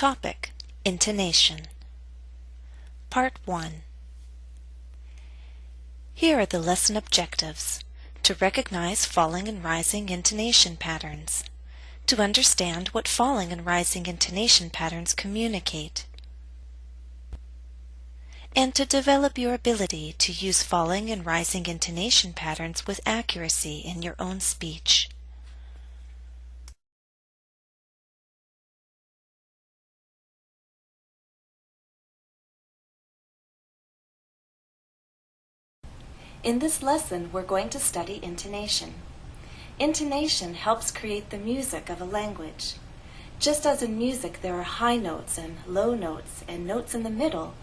Topic: Intonation. Part 1. Here are the lesson objectives: to recognize falling and rising intonation patterns, to understand what falling and rising intonation patterns communicate, and to develop your ability to use falling and rising intonation patterns with accuracy in your own speech. In this lesson, we're going to study intonation. Intonation helps create the music of a language. Just as in music there are high notes and low notes and notes in the middle,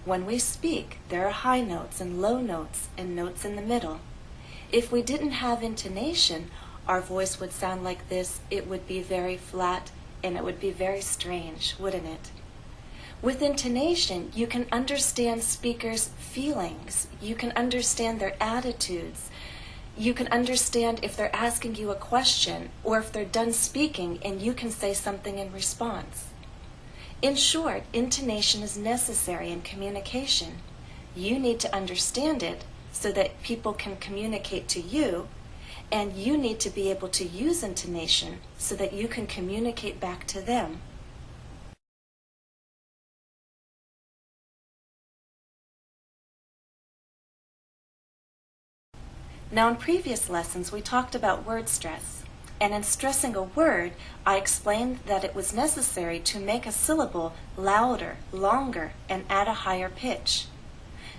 when we speak there are high notes and low notes and notes in the middle. If we didn't have intonation, our voice would sound like this. It would be very flat and it would be very strange, wouldn't it? With intonation, you can understand speakers' feelings. You can understand their attitudes. You can understand if they're asking you a question or if they're done speaking and you can say something in response. In short, intonation is necessary in communication. You need to understand it so that people can communicate to you, and you need to be able to use intonation so that you can communicate back to them. Now, in previous lessons, we talked about word stress. And in stressing a word, I explained that it was necessary to make a syllable louder, longer, and at a higher pitch.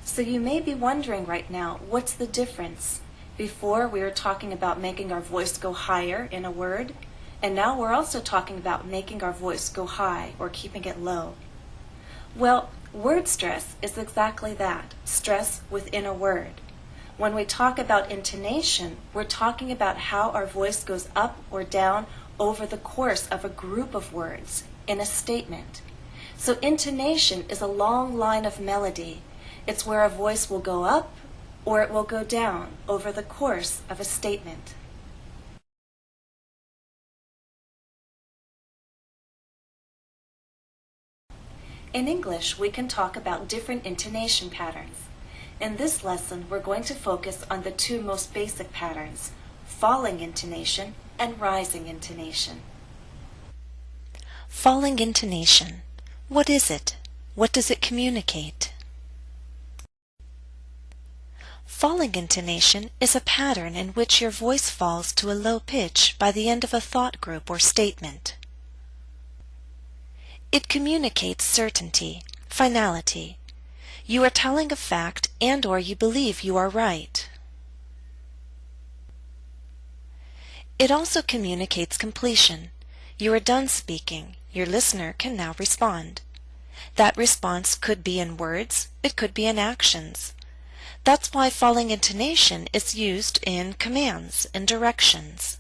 So you may be wondering right now, what's the difference? Before, we were talking about making our voice go higher in a word, and now we're also talking about making our voice go high or keeping it low. Well, word stress is exactly that, stress within a word. When we talk about intonation, we're talking about how our voice goes up or down over the course of a group of words in a statement. So intonation is a long line of melody. It's where a voice will go up or it will go down over the course of a statement. In English, we can talk about different intonation patterns. In this lesson, we're going to focus on the two most basic patterns, falling intonation and rising intonation. Falling intonation. What is it? What does it communicate? Falling intonation is a pattern in which your voice falls to a low pitch by the end of a thought group or statement. It communicates certainty, finality. You are telling a fact and/or you believe you are right. It also communicates completion. You are done speaking. Your listener can now respond. That response could be in words, it could be in actions. That's why falling intonation is used in commands and directions.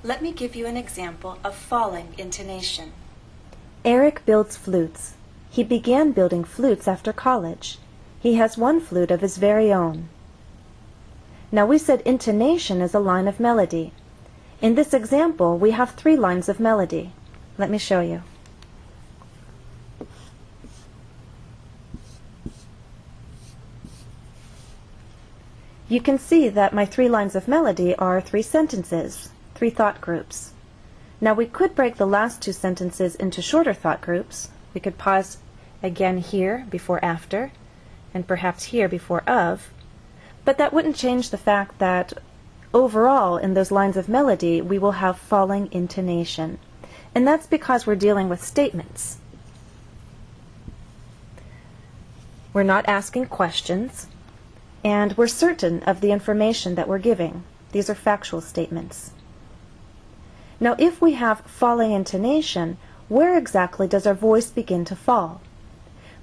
Let me give you an example of falling intonation. Eric builds flutes. He began building flutes after college. He has one flute of his very own. Now we said intonation is a line of melody. In this example, we have 3 lines of melody. Let me show you. You can see that my 3 lines of melody are 3 sentences. 3 thought groups. Now we could break the last 2 sentences into shorter thought groups. We could pause again here before after, and perhaps here before of, but that wouldn't change the fact that overall in those lines of melody we will have falling intonation. And that's because we're dealing with statements. We're not asking questions, and we're certain of the information that we're giving. These are factual statements. Now, if we have falling intonation, where exactly does our voice begin to fall?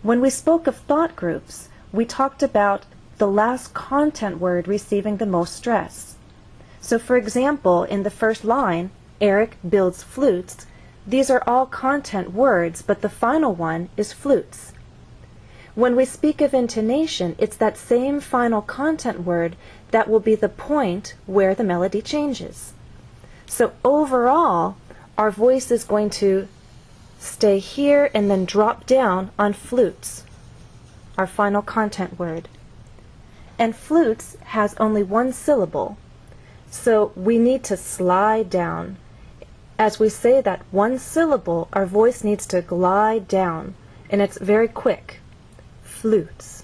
When we spoke of thought groups, we talked about the last content word receiving the most stress. So, for example, in the first line, Eric builds flutes, these are all content words, but the final one is flutes. When we speak of intonation, it's that same final content word that will be the point where the melody changes. So overall, our voice is going to stay here and then drop down on flutes, our final content word. And flutes has only one syllable, so we need to slide down. As we say that one syllable, our voice needs to glide down, and it's very quick. Flutes.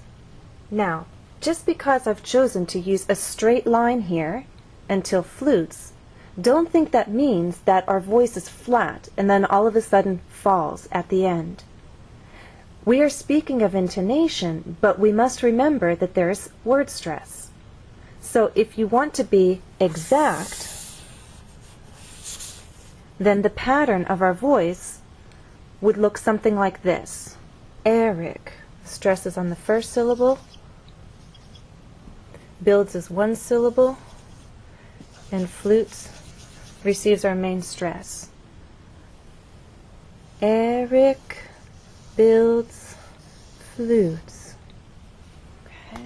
Now, just because I've chosen to use a straight line here until flutes, don't think that means that our voice is flat and then all of a sudden falls at the end. We are speaking of intonation, but we must remember that there's word stress. So if you want to be exact, then the pattern of our voice would look something like this. Eric stresses on the first syllable, builds as one syllable, and flutes receives our main stress. Eric builds flutes. Okay.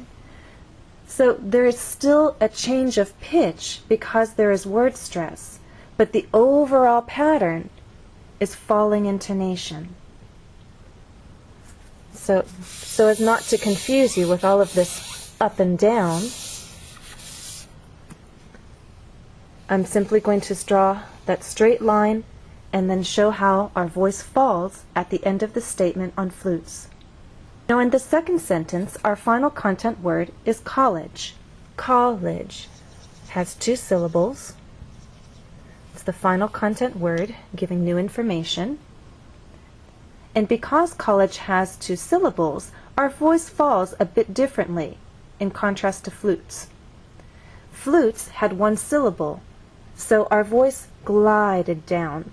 So there is still a change of pitch because there is word stress, but the overall pattern is falling intonation. So as not to confuse you with all of this up and down, I'm simply going to draw that straight line and then show how our voice falls at the end of the statement on flutes. Now in the second sentence, our final content word is college. College has two syllables. It's the final content word giving new information. And because college has two syllables, our voice falls a bit differently in contrast to flutes. Flutes had one syllable, so our voice glided down.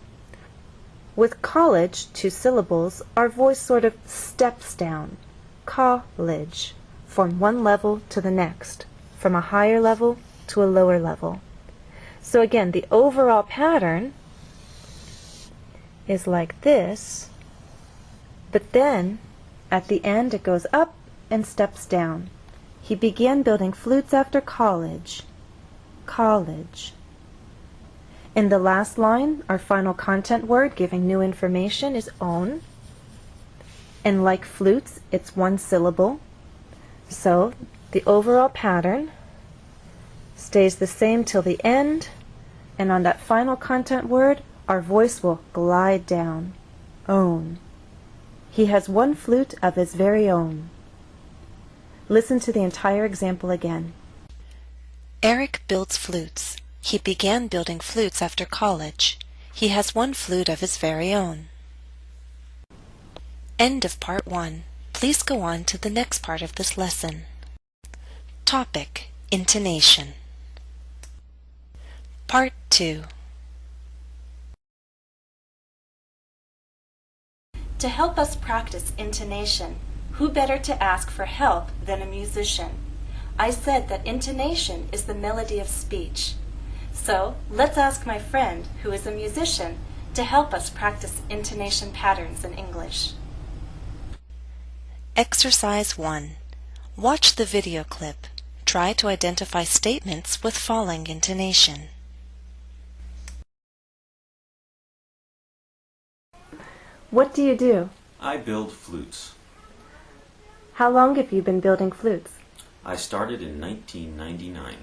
With college, two syllables, our voice sort of steps down. College, from one level to the next, from a higher level to a lower level. So again, the overall pattern is like this, but then at the end it goes up and steps down. He began building flutes after college. College. In the last line, our final content word giving new information is own. And like flutes, it's one syllable. So the overall pattern stays the same till the end, and on that final content word, our voice will glide down. Own. He has one flute of his very own. Listen to the entire example again. Eric builds flutes. He began building flutes after college. He has one flute of his very own. End of part 1. Please go on to the next part of this lesson. Topic: Intonation. Part 2. To help us practice intonation, who better to ask for help than a musician? I said that intonation is the melody of speech. So let's ask my friend, who is a musician, to help us practice intonation patterns in English. Exercise 1. Watch the video clip. Try to identify statements with falling intonation. What do you do? I build flutes. How long have you been building flutes? I started in 1999.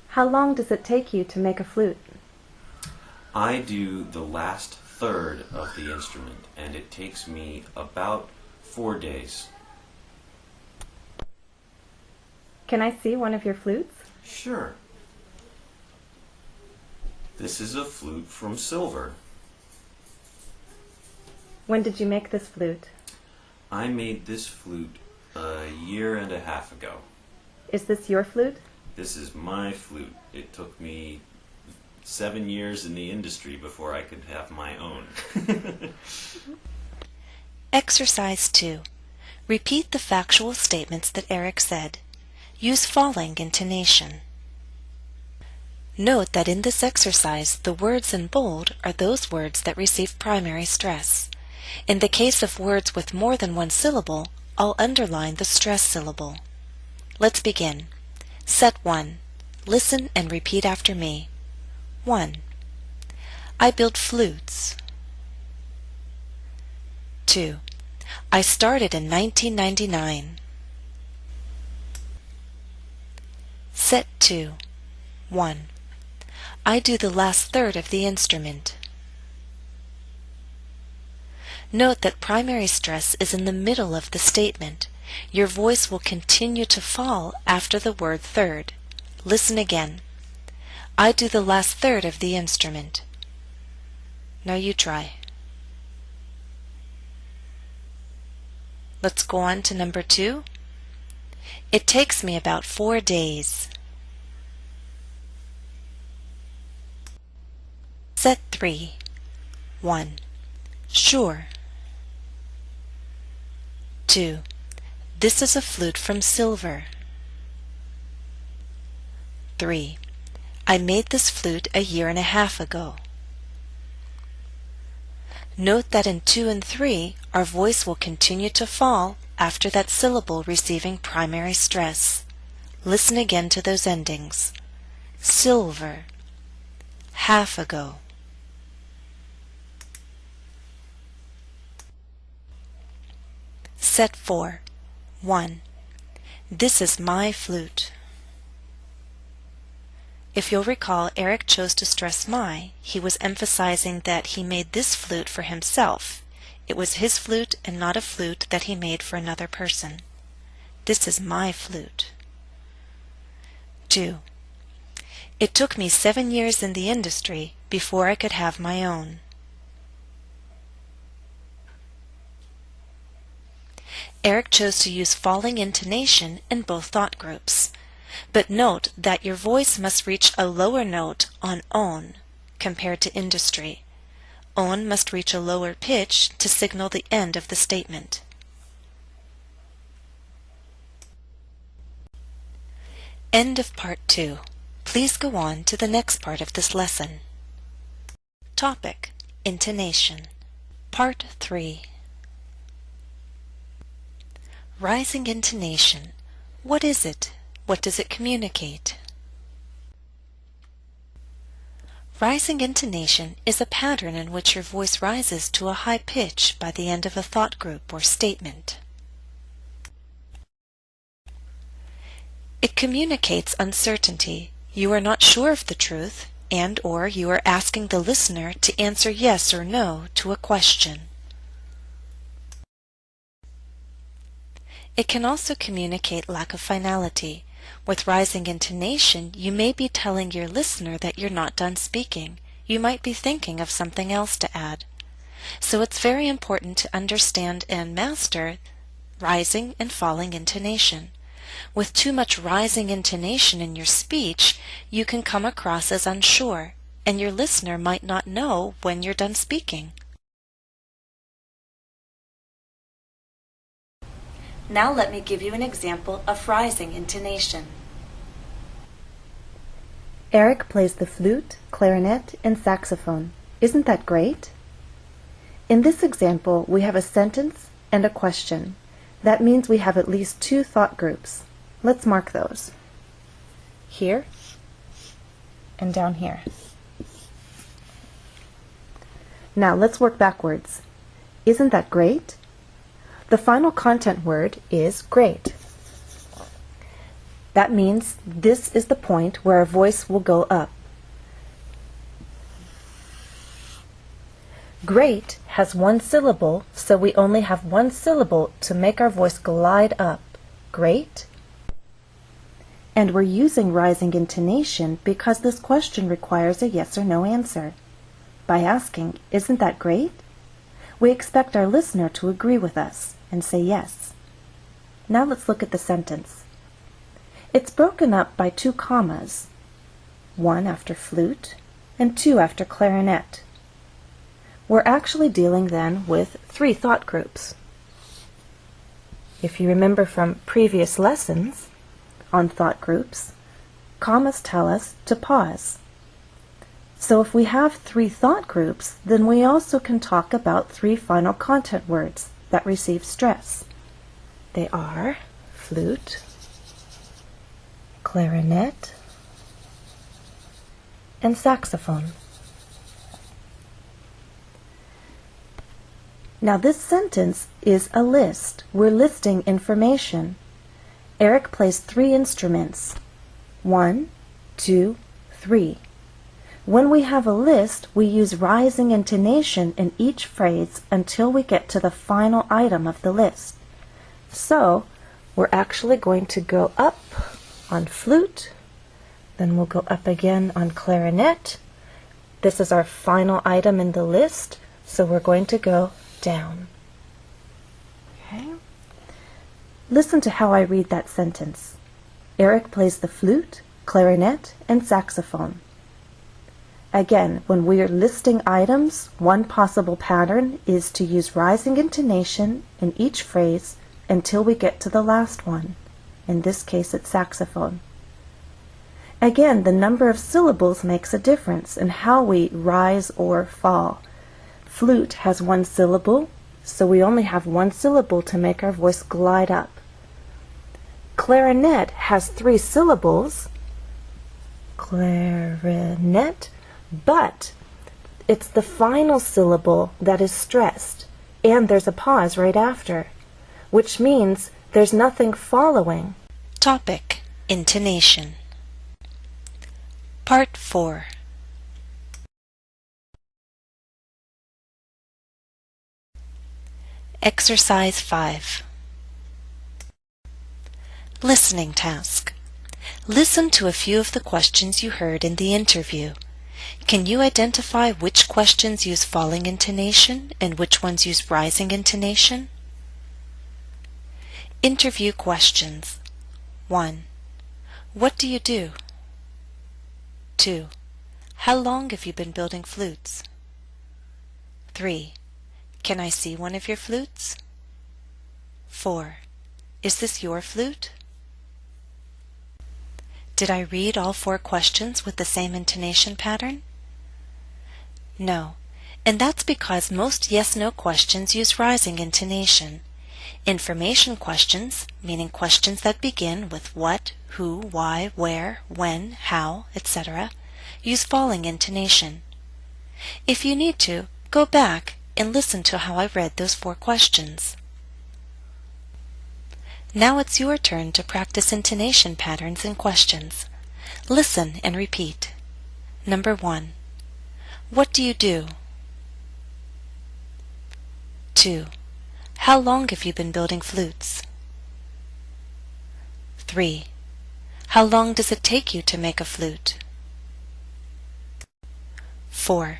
How long does it take you to make a flute? I do the last third of the instrument, and it takes me about 4 days. Can I see one of your flutes? Sure. This is a flute from silver. When did you make this flute? I made this flute a year and a half ago. Is this your flute? This is my flute. It took me 7 years in the industry before I could have my own. Exercise 2. Repeat the factual statements that Eric said. Use falling intonation. Note that in this exercise, the words in bold are those words that receive primary stress. In the case of words with more than one syllable, I'll underline the stress syllable. Let's begin. Set 1. Listen and repeat after me. 1. I build flutes. 2. I started in 1999. Set 2. 1. I do the last third of the instrument. Note that primary stress is in the middle of the statement. Your voice will continue to fall after the word third. Listen again. I do the last third of the instrument. Now you try. Let's go on to number 2. It takes me about 4 days. Set 3. 1. Sure. 2. This is a flute from silver. 3. I made this flute a year and a half ago. Note that in 2 and 3, our voice will continue to fall after that syllable receiving primary stress. Listen again to those endings. Silver. Half ago. Set 4. 1. This is my flute. If you'll recall, Eric chose to stress my. He was emphasizing that he made this flute for himself. It was his flute and not a flute that he made for another person. This is my flute. 2. It took me 7 years in the industry before I could have my own. Eric chose to use falling intonation in both thought groups. But note that your voice must reach a lower note on own compared to industry. Own must reach a lower pitch to signal the end of the statement. End of Part 2. Please go on to the next part of this lesson. Topic: Intonation. Part 3. Rising intonation. What is it? What does it communicate? Rising intonation is a pattern in which your voice rises to a high pitch by the end of a thought group or statement. It communicates uncertainty. You are not sure of the truth, and/or you are asking the listener to answer yes or no to a question. It can also communicate lack of finality. With rising intonation, you may be telling your listener that you're not done speaking. You might be thinking of something else to add. So it's very important to understand and master rising and falling intonation. With too much rising intonation in your speech, you can come across as unsure, and your listener might not know when you're done speaking. Now let me give you an example of rising intonation. Eric plays the flute, clarinet, and saxophone. Isn't that great? In this example, we have a sentence and a question. That means we have at least 2 thought groups. Let's mark those. Here and down here. Now let's work backwards. Isn't that great? The final content word is great. That means this is the point where our voice will go up. Great has 1 syllable, so we only have 1 syllable to make our voice glide up. Great. And we're using rising intonation because this question requires a yes or no answer. By asking, "Isn't that great?" we expect our listener to agree with us and say yes. Now let's look at the sentence. It's broken up by 2 commas, 1 after flute and 2 after clarinet. We're actually dealing then with 3 thought groups. If you remember from previous lessons on thought groups, commas tell us to pause. So if we have 3 thought groups, then we also can talk about 3 final content words that receive stress. They are flute, clarinet, and saxophone. Now this sentence is a list. We're listing information. Eric plays 3 instruments. 1, 2, 3. When we have a list, we use rising intonation in each phrase until we get to the final item of the list. So, we're actually going to go up on flute, then we'll go up again on clarinet. This is our final item in the list, so we're going to go down. Okay. Listen to how I read that sentence. Eric plays the flute, clarinet, and saxophone. Again, when we are listing items, one possible pattern is to use rising intonation in each phrase until we get to the last one. In this case, it's saxophone. Again, the number of syllables makes a difference in how we rise or fall. Flute has 1 syllable, so we only have 1 syllable to make our voice glide up. Clarinet has 3 syllables, clarinet, but it's the final syllable that is stressed, and there's a pause right after, which means there's nothing following. Topic: Intonation. Part 4. Exercise 5. Listening task. Listen to a few of the questions you heard in the interview. Can you identify which questions use falling intonation and which ones use rising intonation? Interview questions. 1. What do you do? 2. How long have you been building flutes? 3. Can I see one of your flutes? 4. Is this your flute? Did I read all 4 questions with the same intonation pattern? No, and that's because most yes-no questions use rising intonation. Information questions, meaning questions that begin with what, who, why, where, when, how, etc., use falling intonation. If you need to, go back and listen to how I read those 4 questions. Now it's your turn to practice intonation patterns and questions. Listen and repeat. Number 1. What do you do? 2. How long have you been building flutes? 3. How long does it take you to make a flute? 4.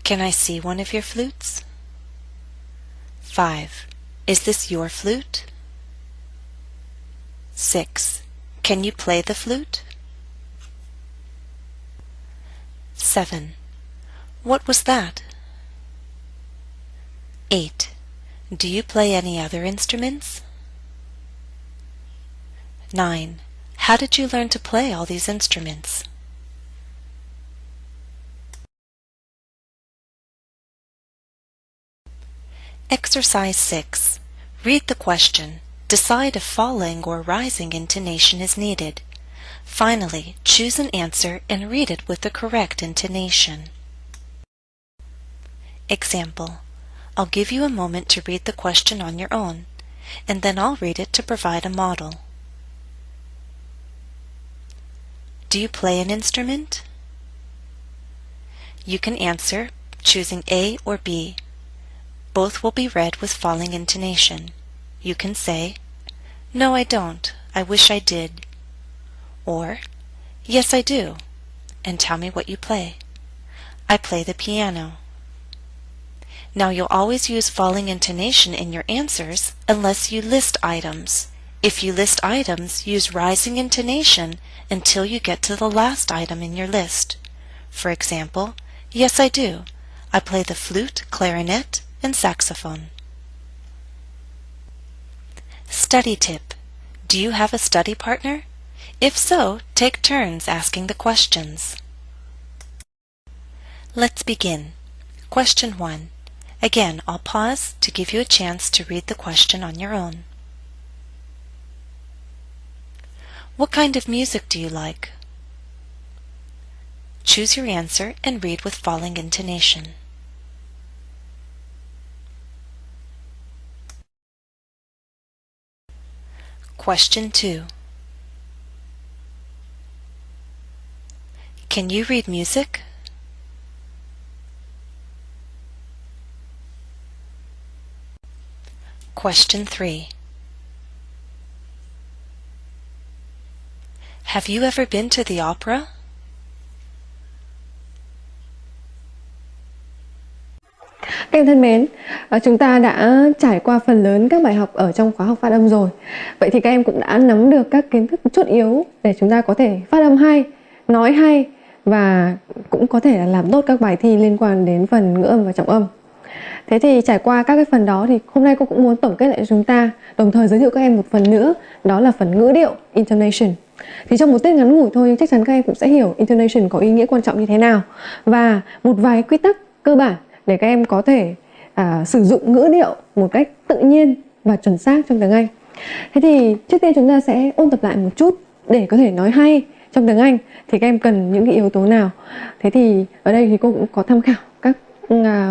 Can I see one of your flutes? 5. Is this your flute? 6. Can you play the flute? 7. What was that? 8. Do you play any other instruments? 9. How did you learn to play all these instruments? Exercise 6. Read the question. Decide if falling or rising intonation is needed. Finally, choose an answer and read it with the correct intonation. Example. I'll give you a moment to read the question on your own, and then I'll read it to provide a model. Do you play an instrument? You can answer choosing A or B. Both will be read with falling intonation. You can say, "No, I don't. I wish I did." Or, "Yes, I do. And tell me what you play." "I play the piano." Now you'll always use falling intonation in your answers unless you list items. If you list items, use rising intonation until you get to the last item in your list. For example, "Yes, I do. I play the flute, clarinet, and saxophone." Study tip. Do you have a study partner? If so, take turns asking the questions. Let's begin. Question 1. Again, I'll pause to give you a chance to read the question on your own. What kind of music do you like? Choose your answer and read with falling intonation. Question 2. Can you read music? Question 3. Have you ever been to the opera? Các em thân mến, chúng ta đã trải qua phần lớn các bài học ở trong khóa học phát âm rồi. Vậy thì các em cũng đã nắm được các kiến thức chút yếu để chúng ta có thể phát âm hay, nói hay và cũng có thể là làm tốt các bài thi liên quan đến phần ngữ âm và trọng âm. Thế thì trải qua các cái phần đó thì hôm nay cô cũng muốn tổng kết lại cho chúng ta, đồng thời giới thiệu các em một phần nữa, đó là phần ngữ điệu, intonation. Thì trong một tiết ngắn ngủi thôi, chắc chắn các em cũng sẽ hiểu intonation có ý nghĩa quan trọng như thế nào và một vài quy tắc cơ bản để các em có thể sử dụng ngữ điệu một cách tự nhiên và chuẩn xác trong tiếng Anh. Thế thì trước tiên chúng ta sẽ ôn tập lại một chút để có thể nói hay trong tiếng Anh thì các em cần những cái yếu tố nào. Thế thì ở đây thì cô cũng có tham khảo các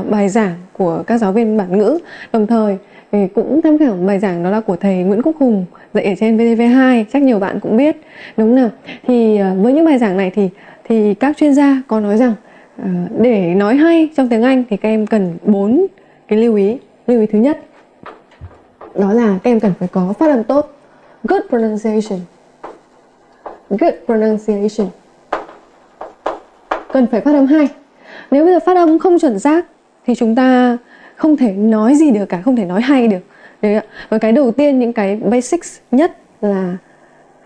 bài giảng của các giáo viên bản ngữ, đồng thời thì cũng tham khảo bài giảng đó là của thầy Nguyễn Quốc Hùng dạy ở trên VTV2, chắc nhiều bạn cũng biết đúng không nào. Thì với những bài giảng này thì các chuyên gia có nói rằng để nói hay trong tiếng Anh thì các em cần 4 cái lưu ý. Lưu ý thứ nhất đó là các em cần phải có phát âm tốt, good pronunciation. Good pronunciation. Cần phải phát âm hay. Nếu bây giờ phát âm không chuẩn xác thì chúng ta không thể nói gì được cả, không thể nói hay được. Đấy ạ. Và cái đầu tiên, những cái basics nhất là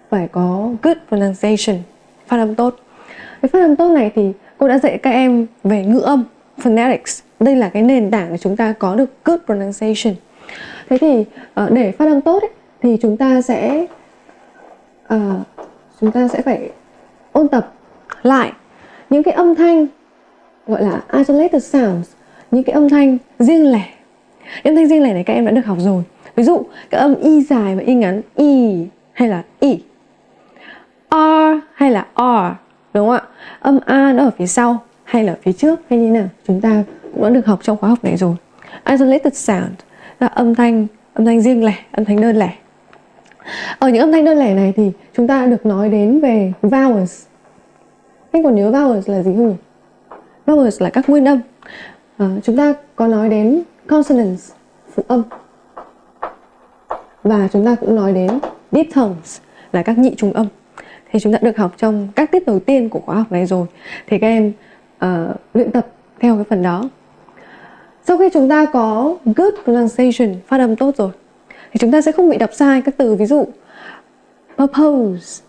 phải có good pronunciation, phát âm tốt. Cái phát âm tốt này thì cô đã dạy các em về ngữ âm, phonetics. Đây là cái nền tảng để chúng ta có được good pronunciation. Thế thì để phát âm tốt ấy, thì chúng ta sẽ phải ôn tập lại những cái âm thanh gọi là isolated sounds, những cái âm thanh riêng lẻ. Âm thanh riêng lẻ này các em đã được học rồi. Ví dụ cái âm y dài và y ngắn, y hay là y, r hay là r, đúng không ạ? Âm a nó ở phía sau hay là ở phía trước hay như nào, chúng ta cũng đã được học trong khóa học này rồi. Isolated sound là âm thanh riêng lẻ, âm thanh đơn lẻ. Ở những âm thanh đơn lẻ này thì chúng ta được nói đến về vowels. Anh còn nhớ vowels là gì không nhỉ? Vowels là các nguyên âm. Chúng ta có nói đến consonants, phụ âm. Và chúng ta cũng nói đến diphthongs là các nhị trùng âm. Thì chúng ta được học trong các tiết đầu tiên của khóa học này rồi. Thì các em luyện tập theo cái phần đó. Sau khi chúng ta có good pronunciation, phát âm tốt rồi, thì chúng ta sẽ không bị đọc sai các từ, ví dụ purpose.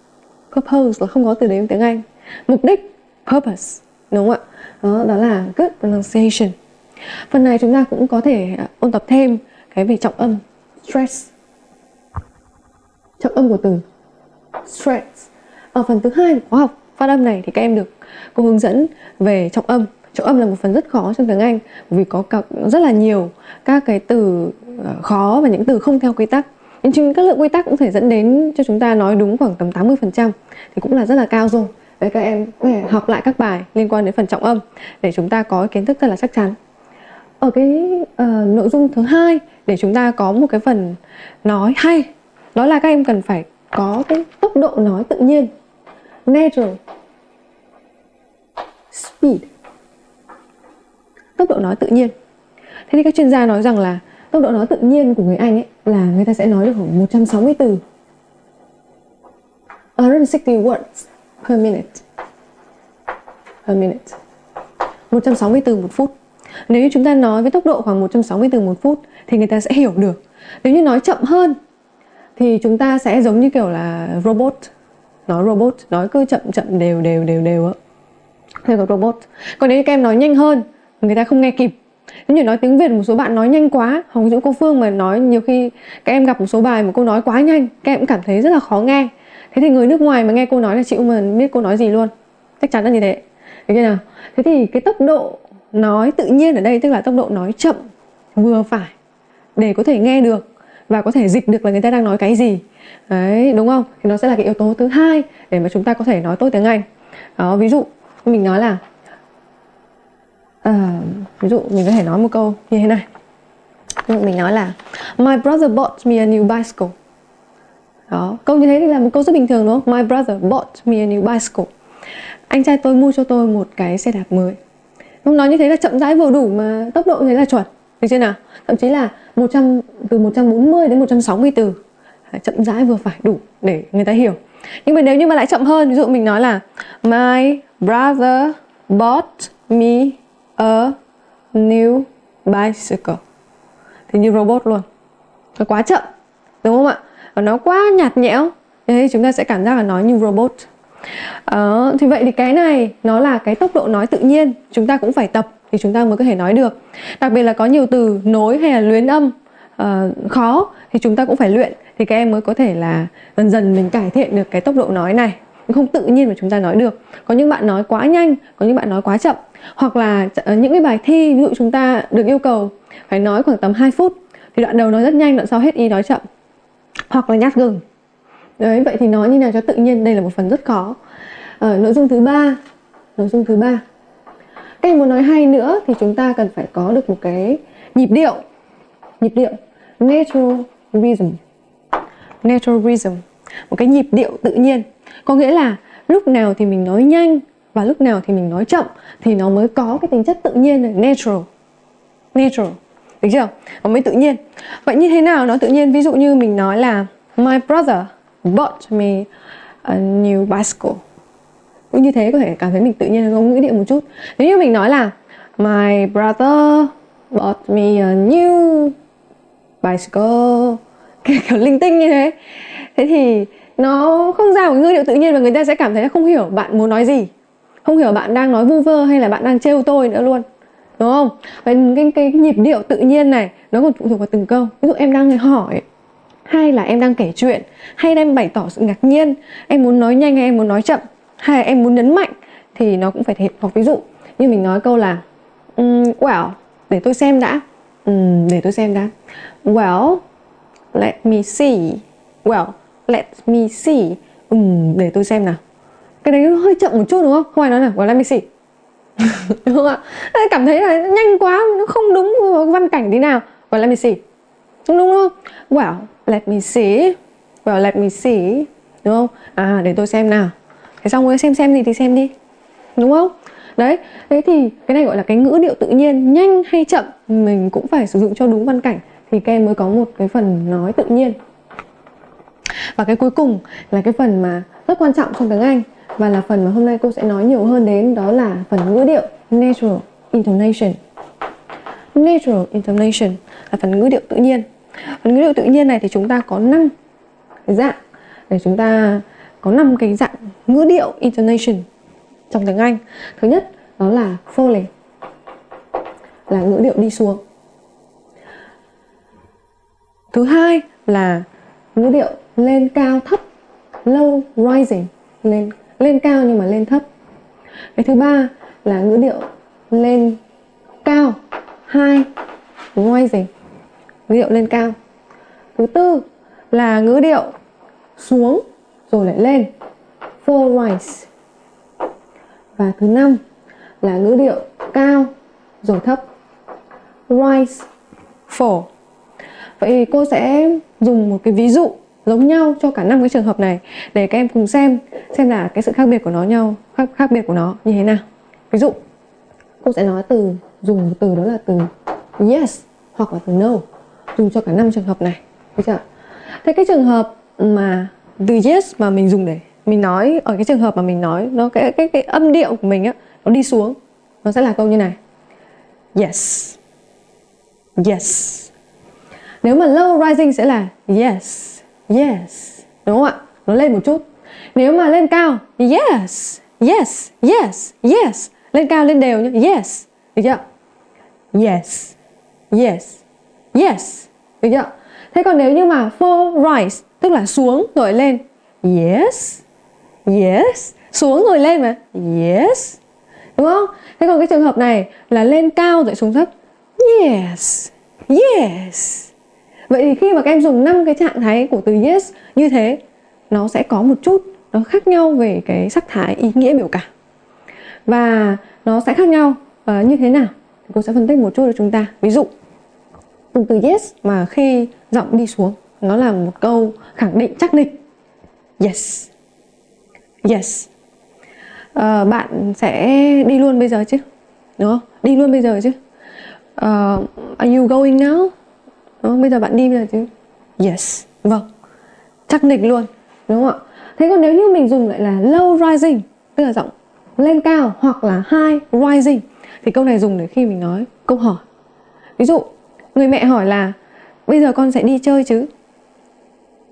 Purpose là không có từ đấy trong tiếng Anh. Mục đích, purpose, đúng không ạ? Đó là good pronunciation. Phần này chúng ta cũng có thể ôn tập thêm cái về trọng âm, stress. Trọng âm của từ stress. Ở phần thứ hai của khóa học phát âm này thì các em được cô hướng dẫn về trọng âm. Trọng âm là một phần rất khó trong tiếng Anh vì có rất là nhiều các cái từ khó và những từ không theo quy tắc. Nhưng các lượng quy tắc cũng thể dẫn đến cho chúng ta nói đúng khoảng tầm 80% thì cũng là rất là cao rồi. Vậy các em có thể học lại các bài liên quan đến phần trọng âm để chúng ta có kiến thức rất là chắc chắn. Ở cái nội dung thứ hai để chúng ta có một cái phần nói hay, đó là các em cần phải có cái tốc độ nói tự nhiên, natural speed, tốc độ nói tự nhiên. Thế thì các chuyên gia nói rằng là tốc độ nói tự nhiên của người Anh ấy là người ta sẽ nói được khoảng 160 từ, 160 words per minute. 160 từ một phút. Nếu như chúng ta nói với tốc độ khoảng 160 từ một phút thì người ta sẽ hiểu được. Nếu như nói chậm hơn thì chúng ta sẽ giống như kiểu là robot. Nói cứ chậm đều á. Thế có robot. Còn nếu như các em nói nhanh hơn, người ta không nghe kịp. Nếu như nói tiếng Việt một số bạn nói nhanh quá, hoặc ví dụ cô Phương mà nói, nhiều khi các em gặp một số bài mà cô nói quá nhanh, các em cũng cảm thấy rất là khó nghe. Thế thì người nước ngoài mà nghe cô nói là chịu mà biết cô nói gì luôn. Chắc chắn là như thế. Được chưa nào? Thế thì cái tốc độ nói tự nhiên ở đây tức là tốc độ nói chậm vừa phải để có thể nghe được và có thể dịch được là người ta đang nói cái gì. Đấy, đúng không? Thì nó sẽ là cái yếu tố thứ hai để mà chúng ta có thể nói tốt tiếng Anh. Đó, ví dụ mình nói là ví dụ mình có thể nói một câu như thế này. Ví dụ mình nói là My brother bought me a new bicycle. Đó, câu như thế thì là một câu rất bình thường đúng không? My brother bought me a new bicycle. Anh trai tôi mua cho tôi một cái xe đạp mới. Không, nói như thế là chậm rãi vừa đủ mà tốc độ như thế là chuẩn. Được chưa nào? Thậm chí là từ 140 đến 160 từ. Chậm rãi vừa phải đủ để người ta hiểu. Nhưng mà nếu như mà lại chậm hơn, ví dụ mình nói là My brother bought me a new bicycle. Thì như robot luôn. Nó quá chậm, đúng không ạ? Và nó quá nhạt nhẽo. Thế chúng ta sẽ cảm giác là nói như robot. Thì vậy thì cái này nó là cái tốc độ nói tự nhiên. Chúng ta cũng phải tập thì chúng ta mới có thể nói được. Đặc biệt là có nhiều từ nối hay là luyến âm khó thì chúng ta cũng phải luyện. Thì các em mới có thể là dần dần mình cải thiện được cái tốc độ nói này. Không tự nhiên mà chúng ta nói được. Có những bạn nói quá nhanh, có những bạn nói quá chậm. Hoặc là những cái bài thi, ví dụ chúng ta được yêu cầu phải nói khoảng tầm 2 phút. Thì đoạn đầu nói rất nhanh, đoạn sau hết ý nói chậm. Hoặc là nhát gừng. Đấy, vậy thì nói như nào cho tự nhiên, đây là một phần rất khó. Nội dung thứ ba. Các em muốn nói hay nữa thì chúng ta cần phải có được một cái nhịp điệu. Natural rhythm. Một cái nhịp điệu tự nhiên. Có nghĩa là lúc nào thì mình nói nhanh và lúc nào thì mình nói chậm thì nó mới có cái tính chất tự nhiên này, natural. Được chưa? Nó mới tự nhiên. Vậy như thế nào nó tự nhiên? Ví dụ như mình nói là My brother bought me a new bicycle. Cũng như thế có thể cảm thấy mình tự nhiên không, ngữ điệu một chút. Nếu như mình nói là My brother bought me a new bicycle, kiểu linh tinh như thế, thế thì nó không ra một ngữ điệu tự nhiên và người ta sẽ cảm thấy là không hiểu bạn muốn nói gì, không hiểu bạn đang nói vu vơ hay là bạn đang trêu tôi nữa luôn, đúng không? Vậy cái nhịp điệu tự nhiên này nó còn phụ thuộc vào từng câu. Ví dụ em đang hỏi, hay là em đang kể chuyện, hay là em bày tỏ sự ngạc nhiên, em muốn nói nhanh hay em muốn nói chậm, hay là em muốn nhấn mạnh thì nó cũng phải thể. Hoặc ví dụ như mình nói câu là well, để tôi xem đã. Well, let me see. Để tôi xem nào. Cái đấy nó hơi chậm một chút đúng không? Không ai nói nào, well, let me see. Đúng không ạ? Cảm thấy là nhanh quá, nó không đúng văn cảnh tí nào. Well, let me see. Đúng không? Well, let me see. Đúng không? Để tôi xem nào. Thế xong rồi xem gì thì xem đi. Đúng không? Đấy, thế thì cái này gọi là cái ngữ điệu tự nhiên. Nhanh hay chậm mình cũng phải sử dụng cho đúng văn cảnh thì các em mới có một cái phần nói tự nhiên. Và cái cuối cùng là cái phần mà rất quan trọng trong tiếng Anh, và là phần mà hôm nay cô sẽ nói nhiều hơn đến, đó là phần ngữ điệu natural intonation. Natural intonation là phần ngữ điệu tự nhiên. Phần ngữ điệu tự nhiên này thì chúng ta có 5 cái dạng, để chúng ta có 5 cái dạng ngữ điệu intonation trong tiếng Anh. Thứ nhất đó là Foley, là ngữ điệu đi xuống. Thứ hai là ngữ điệu lên cao thấp, low rising, lên cao nhưng mà lên thấp. Cái thứ ba là ngữ điệu lên cao, high rising, ngữ điệu lên cao. Thứ tư là ngữ điệu xuống rồi lại lên, fall rise. Và thứ năm là ngữ điệu cao rồi thấp, rise, fall. Vậy thì cô sẽ dùng một cái ví dụ giống nhau cho cả 5 cái trường hợp này để các em cùng xem là cái sự khác biệt của nó khác biệt của nó như thế nào. Ví dụ cô sẽ nói dùng từ đó là từ yes hoặc là từ no, dùng cho cả 5 trường hợp này. Được chưa? Thế cái trường hợp mà từ yes mà mình dùng để mình nói, ở cái trường hợp mà mình nói nó cái âm điệu của mình á, nó đi xuống, nó sẽ là câu như này: yes. Nếu mà low rising sẽ là yes, đúng không ạ? Nó lên một chút. Nếu mà lên cao, yes. Lên cao, lên đều nhé, yes. Được chưa? Yes. Được chưa? Thế còn nếu như mà fall rise, tức là xuống rồi lên, yes. Xuống rồi lên mà, yes. Đúng không? Thế còn cái trường hợp này là lên cao rồi xuống thấp, yes. Vậy thì khi mà các em dùng 5 cái trạng thái của từ yes như thế, nó sẽ có một chút nó khác nhau về cái sắc thái ý nghĩa biểu cảm. Và nó sẽ khác nhau như thế nào? Thì cô sẽ phân tích một chút cho chúng ta. Ví dụ, dùng từ yes mà khi giọng đi xuống, nó là một câu khẳng định chắc nịch. Yes. Yes. Bạn sẽ đi luôn bây giờ chứ? Đúng không? Đi luôn bây giờ chứ? Are you going now? Đúng không? Bây giờ bạn đi bây giờ chứ? Yes. Vâng. Chắc nịch luôn. Đúng không ạ? Thế còn nếu như mình dùng lại là low rising, tức là giọng lên cao, hoặc là high rising, thì câu này dùng để khi mình nói câu hỏi. Ví dụ, người mẹ hỏi là bây giờ con sẽ đi chơi chứ?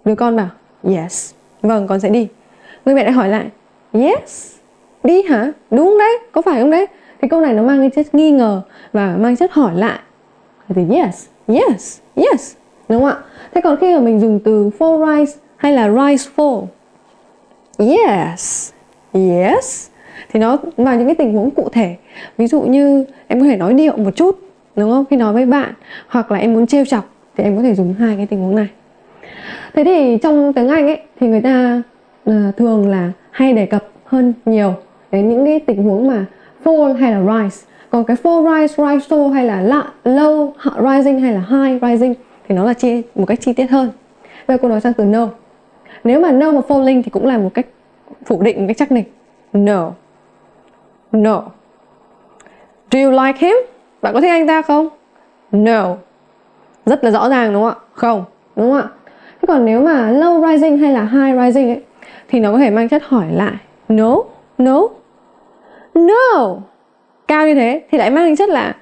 Đứa con bảo yes. Vâng, con sẽ đi. Người mẹ lại hỏi lại yes. Đi hả? Đúng đấy, có phải không đấy? Thì câu này nó mang cái chất nghi ngờ và mang chất hỏi lại. Thì yes, yes, yes. Đúng không ạ? Thế còn khi mà mình dùng từ fall rise hay là rise fall, yes, yes, thì nó vào những cái tình huống cụ thể. Ví dụ như em có thể nói điệu một chút, đúng không? Khi nói với bạn, hoặc là em muốn trêu chọc thì em có thể dùng hai cái tình huống này. Thế thì trong tiếng Anh ấy thì người ta thường là hay đề cập hơn nhiều đến những cái tình huống mà fall hay là rise. Còn cái fall rise, rise fall hay là low rising hay là high rising thì nó là một cách chi tiết hơn. Bây giờ cô nói sang từ no. Nếu mà no mà falling thì cũng là một cách phủ định, một cách chắc nịch. No. No. Do you like him? Bạn có thích anh ta không? No. Rất là rõ ràng đúng không ạ? Không. Đúng không ạ? Thế còn nếu mà low rising hay là high rising ấy, thì nó có thể mang chất hỏi lại. No. No. No. Cao như thế thì lại mang tính chất là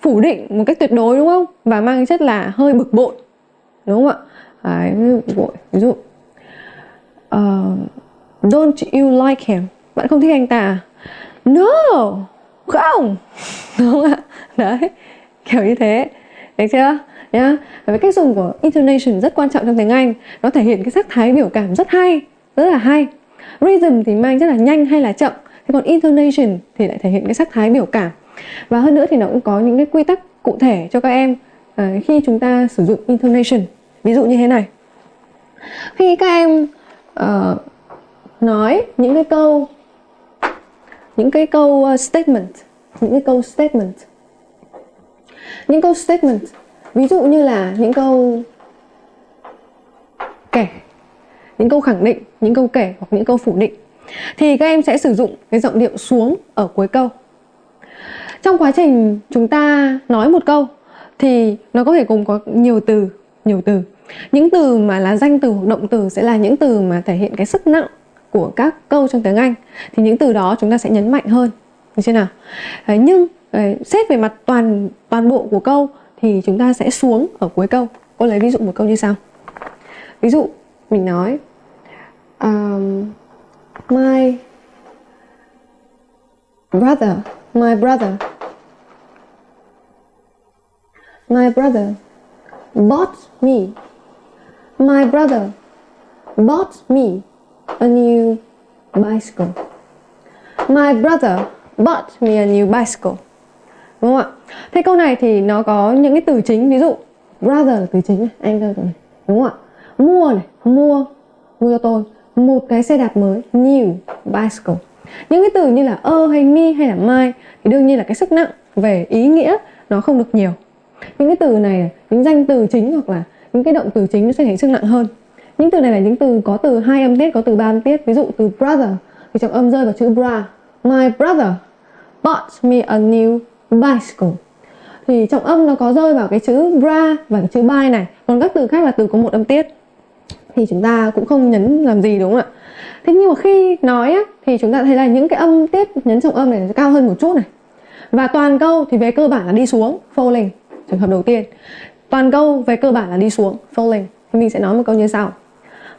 phủ định một cách tuyệt đối đúng không? Và mang tính chất là hơi bực bội. Đúng không ạ? Đấy, ví dụ don't you like him? Bạn không thích anh ta à? No. Không. Đúng không ạ? Đấy, kiểu như thế. Được chưa? Nhá. Và cái cách dùng của intonation rất quan trọng trong tiếng Anh. Nó thể hiện cái sắc thái biểu cảm rất hay. Rất là hay. Rhythm thì mang rất là nhanh hay là chậm. Thế còn intonation thì lại thể hiện cái sắc thái biểu cảm. Và hơn nữa thì nó cũng có những cái quy tắc cụ thể cho các em khi chúng ta sử dụng intonation. Ví dụ như thế này. Khi các em nói những cái câu statement, những câu statement, ví dụ như là những câu kể, những câu khẳng định, những câu kể hoặc những câu phủ định, thì các em sẽ sử dụng cái giọng điệu xuống ở cuối câu. Trong quá trình chúng ta nói một câu thì nó có thể gồm có nhiều từ. Những từ mà là danh từ hoặc động từ sẽ là những từ mà thể hiện cái sức nặng của các câu trong tiếng Anh. Thì những từ đó chúng ta sẽ nhấn mạnh hơn. Được chưa nào? Nhưng xét về mặt toàn bộ của câu thì chúng ta sẽ xuống ở cuối câu. Cô lấy ví dụ một câu như sau. Ví dụ mình nói My brother bought me. My brother bought me a new bicycle. My brother bought me a new bicycle. Đúng không ạ? Thế câu này thì nó có những cái từ chính. Ví dụ brother là từ chính này, anh ra này. Đúng không ạ? Mua này, mua cho tôi một cái xe đạp mới, new bicycle. Những cái từ như là hay me hay là my thì đương nhiên là cái sức nặng về ý nghĩa nó không được nhiều. Những cái từ này, những danh từ chính hoặc là những cái động từ chính nó sẽ thể sức nặng hơn. Những từ này là những từ có từ 2 âm tiết, có từ 3 âm tiết. Ví dụ từ brother thì trọng âm rơi vào chữ bra. My brother bought me a new bicycle. Thì trọng âm nó có rơi vào cái chữ bra và cái chữ buy này. Còn các từ khác là từ có một âm tiết thì chúng ta cũng không nhấn làm gì, đúng không ạ? Thế nhưng mà khi nói á, thì chúng ta thấy là những cái âm tiết nhấn trọng âm này nó cao hơn một chút này. Và toàn câu thì về cơ bản là đi xuống, falling. Trường hợp đầu tiên. Toàn câu về cơ bản là đi xuống, falling. Thì mình sẽ nói một câu như sau.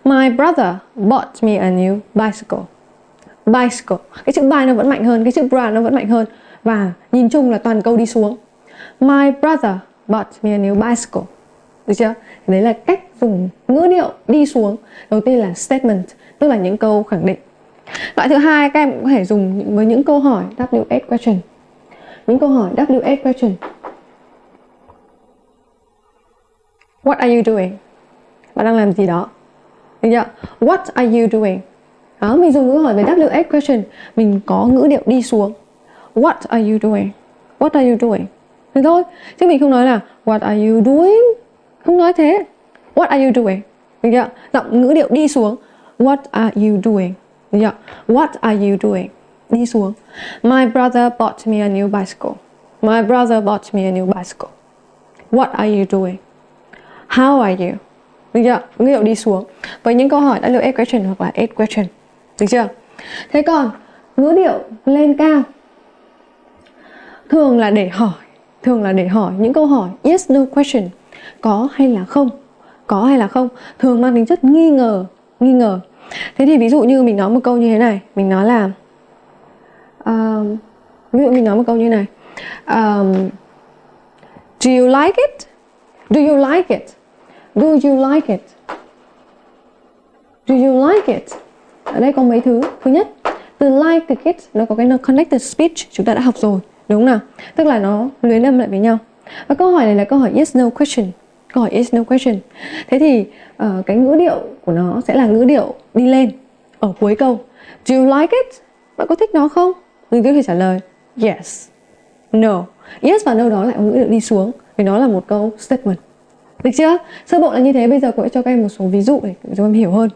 My brother bought me a new bicycle. Bicycle. Cái chữ buy nó vẫn mạnh hơn, cái chữ bra nó vẫn mạnh hơn. Và nhìn chung là toàn câu đi xuống. My brother bought me a new bicycle. Được chưa? Đấy là cách dùng ngữ điệu đi xuống. Đầu tiên là statement, tức là những câu khẳng định. Loại thứ hai các em cũng có thể dùng với những câu hỏi WH question. Những câu hỏi WH question. What are you doing? Bạn đang làm gì đó? Được chưa? What are you doing? Đó, mình dùng câu hỏi về WH question, mình có ngữ điệu đi xuống. What are you doing? What are you doing? Thế thôi, chứ mình không nói là what are you doing? Không nói thế. What are you doing? Được chưa? Giọng ngữ điệu đi xuống. What are you doing? Được chưa? What are you doing? Đi xuống. My brother bought me a new bicycle. My brother bought me a new bicycle. What are you doing? How are you? Được chưa? Ngữ điệu đi xuống. Với những câu hỏi WH question hoặc là S question. Được chưa? Thế còn ngữ điệu lên cao thường là để hỏi những câu hỏi yes no question, có hay là không, có hay là không, thường mang tính chất nghi ngờ. Thế thì ví dụ như mình nói một câu như thế này, mình nói là ví dụ mình nói một câu như này, do you like it? Do you like it? Do you like it? Do you like it? Ở đây có mấy thứ. Thứ nhất, từ like, từ it nó có cái connected speech chúng ta đã học rồi, đúng không nào? Tức là nó luyến âm lại với nhau. Và câu hỏi này là câu hỏi yes no question. Câu hỏi yes no question. Thế thì cái ngữ điệu của nó sẽ là ngữ điệu đi lên ở cuối câu. Do you like it? Bạn có thích nó không? Mình có thể trả lời yes, no. Yes và no đó lại có ngữ điệu đi xuống, vì nó là một câu statement. Được chưa? Sơ bộ là như thế. Bây giờ cô sẽ cho các em một số ví dụ để cho em hiểu hơn.